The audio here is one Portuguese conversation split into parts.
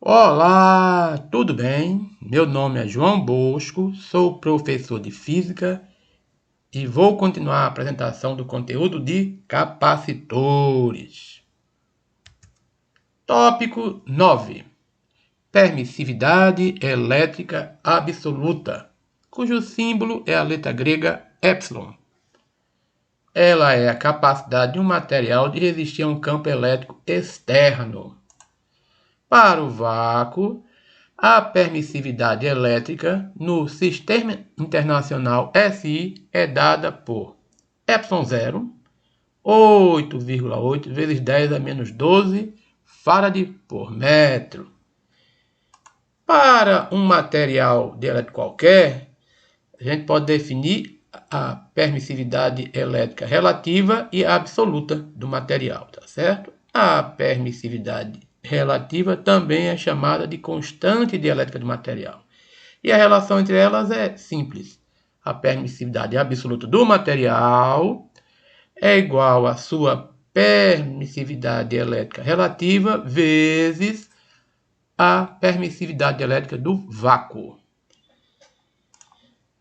Olá, tudo bem? Meu nome é João Bosco, sou professor de Física e vou continuar a apresentação do conteúdo de capacitores. Tópico 9. Permissividade elétrica absoluta, cujo símbolo é a letra grega epsilon. Ela é a capacidade de um material de resistir a um campo elétrico externo. Para o vácuo, a permissividade elétrica no Sistema Internacional SI é dada por ε0, 8,8 vezes 10 a menos 12 Farad por metro. Para um material dielétrico qualquer, a gente pode definir a permissividade elétrica relativa e absoluta do material, tá certo? A permissividade relativa também é chamada de constante dielétrica do material. E a relação entre elas é simples. A permissividade absoluta do material é igual à sua permissividade elétrica relativa vezes a permissividade elétrica do vácuo.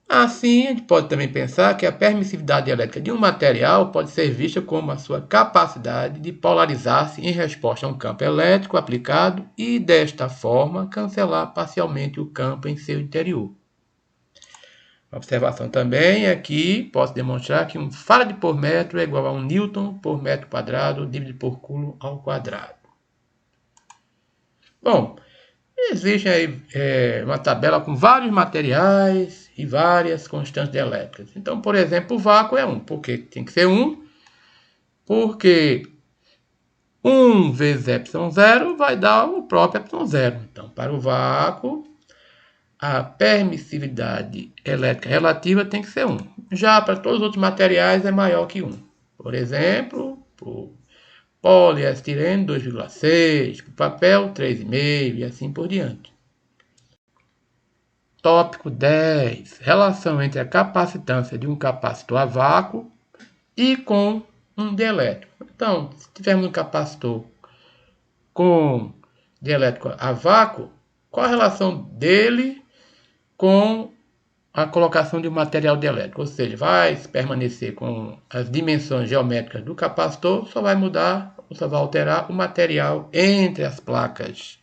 Assim, a gente pode também pensar que a permissividade elétrica de um material pode ser vista como a sua capacidade de polarizar-se em resposta a um campo elétrico aplicado e, desta forma, cancelar parcialmente o campo em seu interior. A observação também é que posso demonstrar que um Farad por metro é igual a 1 Newton por metro quadrado dividido por Coulomb ao quadrado. Bom, existe aí uma tabela com vários materiais e várias constantes elétricas. Então, por exemplo, o vácuo é 1. Por que tem que ser 1? Porque 1 vezes ε0 vai dar o próprio ε0. Então, para o vácuo, a permissividade elétrica relativa tem que ser 1. Já para todos os outros materiais é maior que 1. Por exemplo, para poliestireno 2,6, para o papel 3,5 e assim por diante. Tópico 10. Relação entre a capacitância de um capacitor a vácuo e com um dielétrico. Então, se tivermos um capacitor com dielétrico a vácuo, qual a relação dele com a colocação de um material dielétrico? Ou seja, vai permanecer com as dimensões geométricas do capacitor, só vai mudar, só vai alterar o material entre as placas.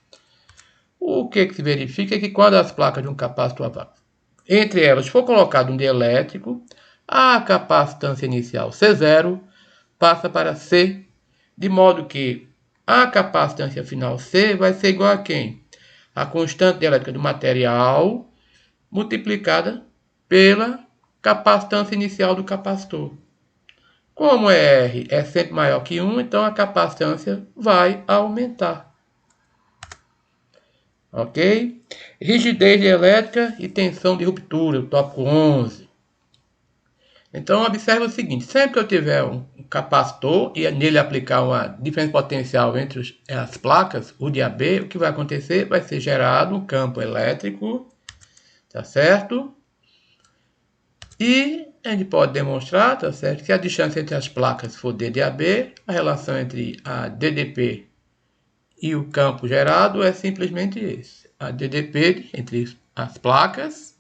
O que se verifica é que quando as placas de um capacitor a vácuo, entre elas for colocado um dielétrico, a capacitância inicial C0 passa para C, de modo que a capacitância final C vai ser igual a quem? A constante dielétrica do material multiplicada pela capacitância inicial do capacitor. Como R é sempre maior que 1, então a capacitância vai aumentar. Ok? Rigidez elétrica e tensão de ruptura, o tópico 11. Então, observe o seguinte, sempre que eu tiver um capacitor e nele aplicar uma diferença potencial entre as placas, o de AB, o que vai acontecer? Vai ser gerado um campo elétrico, tá certo? E a gente pode demonstrar, tá certo, que se a distância entre as placas for D de AB, a relação entre a DDP e o campo gerado é simplesmente esse. A DDP entre as placas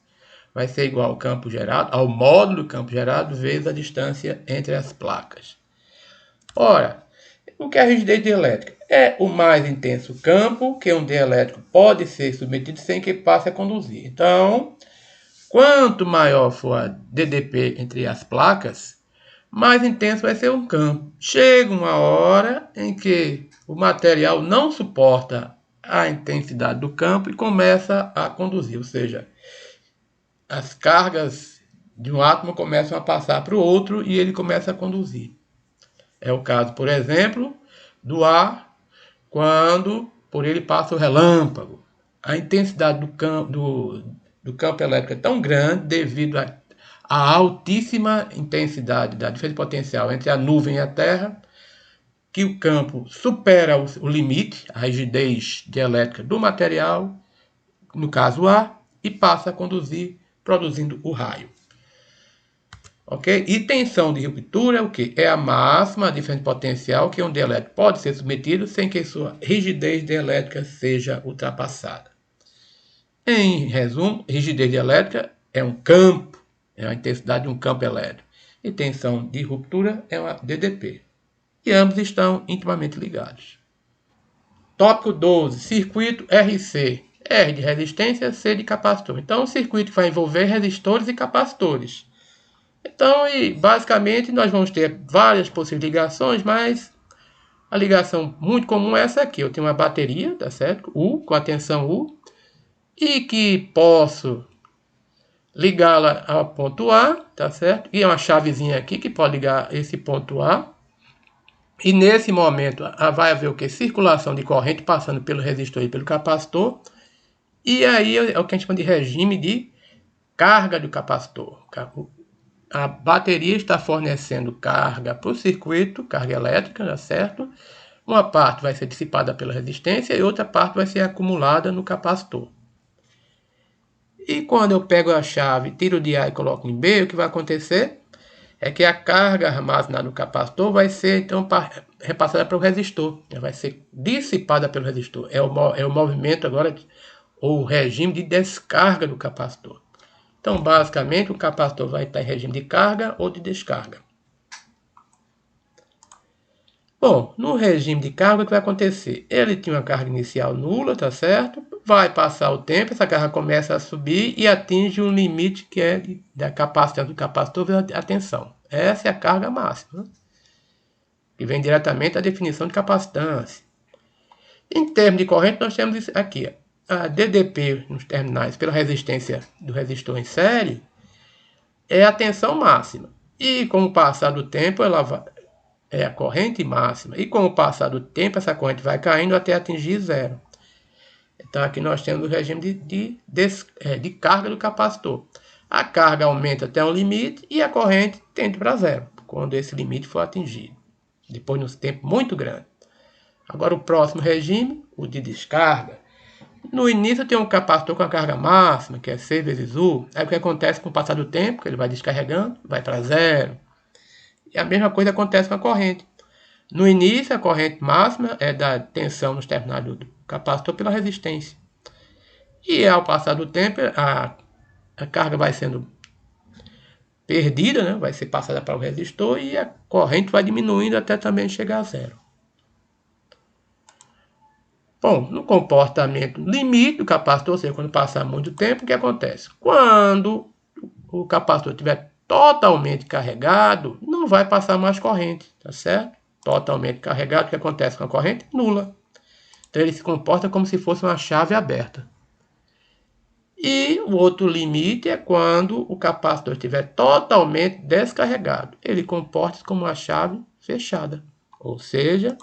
vai ser igual ao campo gerado, ao módulo do campo gerado, vezes a distância entre as placas. Ora, o que é a rigidez dielétrica? É o mais intenso campo que um dielétrico pode ser submetido sem que passe a conduzir. Então, quanto maior for a DDP entre as placas, mais intenso vai ser um campo. Chega uma hora em que o material não suporta a intensidade do campo e começa a conduzir, ou seja, as cargas de um átomo começam a passar para o outro e ele começa a conduzir. É o caso, por exemplo, do ar, quando por ele passa o relâmpago. A intensidade do campo elétrico é tão grande devido à altíssima intensidade da diferença potencial entre a nuvem e a Terra, que o campo supera o limite, a rigidez dielétrica do material, no caso o ar, e passa a conduzir, produzindo o raio. ok? E tensão de ruptura é o quê? É a máxima, a diferença potencial que um dielétrico pode ser submetido sem que sua rigidez dielétrica seja ultrapassada. Em resumo, rigidez dielétrica é um campo, é a intensidade de um campo elétrico. E tensão de ruptura é uma DDP. E ambos estão intimamente ligados. Tópico 12. Circuito RC. R de resistência, C de capacitor. Então, o circuito vai envolver resistores e capacitores. Então, basicamente, nós vamos ter várias possíveis ligações, mas a ligação muito comum é essa aqui. Eu tenho uma bateria, tá certo? U, com a tensão U, e que posso ligá-la ao ponto A, tá certo? E é uma chavezinha aqui que pode ligar esse ponto A. E nesse momento vai haver o que? Circulação de corrente passando pelo resistor e pelo capacitor. E aí é o que a gente chama de regime de carga do capacitor. A bateria está fornecendo carga para o circuito, carga elétrica, tá certo? Uma parte vai ser dissipada pela resistência e outra parte vai ser acumulada no capacitor. E quando eu pego a chave, tiro de A e coloco em B, o que vai acontecer é que a carga armazenada no capacitor vai ser então repassada para o resistor, vai ser dissipada pelo resistor. É o movimento agora, ou o regime de descarga do capacitor. Então, basicamente, o capacitor vai estar em regime de carga ou de descarga. Bom, no regime de carga, o que vai acontecer? Ele tinha uma carga inicial nula, tá certo? Vai passar o tempo, essa carga começa a subir e atinge um limite que é da capacitância do capacitor a tensão. Essa é a carga máxima, que vem diretamente da definição de capacitância. Em termos de corrente, nós temos isso aqui, a DDP nos terminais pela resistência do resistor em série é a tensão máxima. E com o passar do tempo, ela é a corrente máxima. E com o passar do tempo, essa corrente vai caindo até atingir zero. Então, aqui nós temos o regime de carga do capacitor. A carga aumenta até um limite e a corrente tende para zero, quando esse limite for atingido, depois de um tempo muito grande. Agora, o próximo regime, o de descarga. No início tem um capacitor com a carga máxima, que é C vezes U. Aí o que acontece com o passar do tempo, que ele vai descarregando, vai para zero. E a mesma coisa acontece com a corrente. No início, a corrente máxima é da tensão nos terminais do capacitor pela resistência. E ao passar do tempo, a carga vai sendo perdida, né? Vai ser passada para o resistor e a corrente vai diminuindo até também chegar a zero. Bom, no comportamento limite do capacitor, ou seja, quando passar muito tempo, o que acontece? Quando o capacitor estiver totalmente carregado, não vai passar mais corrente, tá certo? Totalmente carregado, o que acontece com a corrente? Nula. Então ele se comporta como se fosse uma chave aberta. E o outro limite é quando o capacitor estiver totalmente descarregado. Ele comporta-se como uma chave fechada. Ou seja,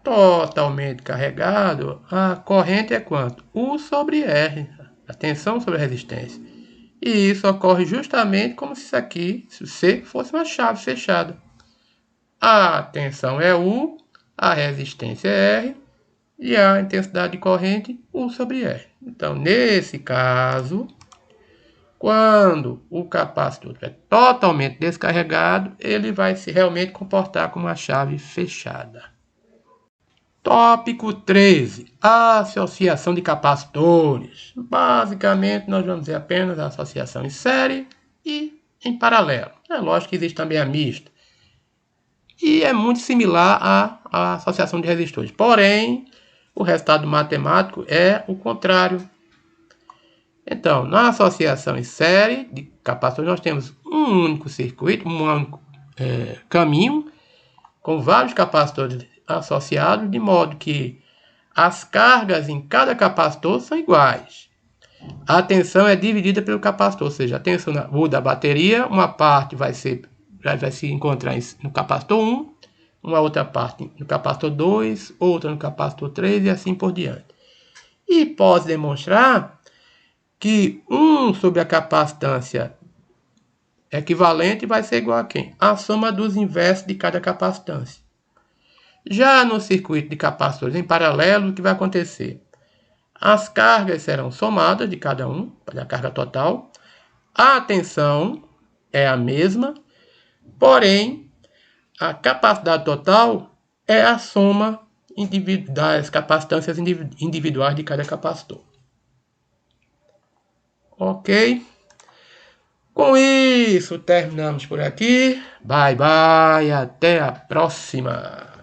totalmente carregado, a corrente é quanto? U sobre R, a tensão sobre a resistência. E isso ocorre justamente como se isso aqui, se C fosse uma chave fechada. A tensão é U, a resistência é R e a intensidade de corrente U sobre R. Então, nesse caso, quando o capacitor estiver totalmente descarregado, ele vai se realmente comportar como uma chave fechada. Tópico 13. Associação de capacitores. Basicamente, nós vamos ver apenas a associação em série e em paralelo. É lógico que existe também a mista. E é muito similar à associação de resistores. Porém, o resultado matemático é o contrário. Então, na associação em série de capacitores, nós temos um único circuito, um único caminho, com vários capacitores associados, de modo que as cargas em cada capacitor são iguais. A tensão é dividida pelo capacitor, ou seja, a tensão da bateria, uma parte vai se encontrar no capacitor 1, uma outra parte no capacitor 2, outra no capacitor 3 e assim por diante. E pode demonstrar que 1 sobre a capacitância equivalente vai ser igual a quem? A soma dos inversos de cada capacitância. Já no circuito de capacitores em paralelo, o que vai acontecer? As cargas serão somadas de cada um, para a carga total. A tensão é a mesma, porém, a capacidade total é a soma das capacitâncias individuais de cada capacitor. Ok? Com isso, terminamos por aqui. Bye, bye. Até a próxima.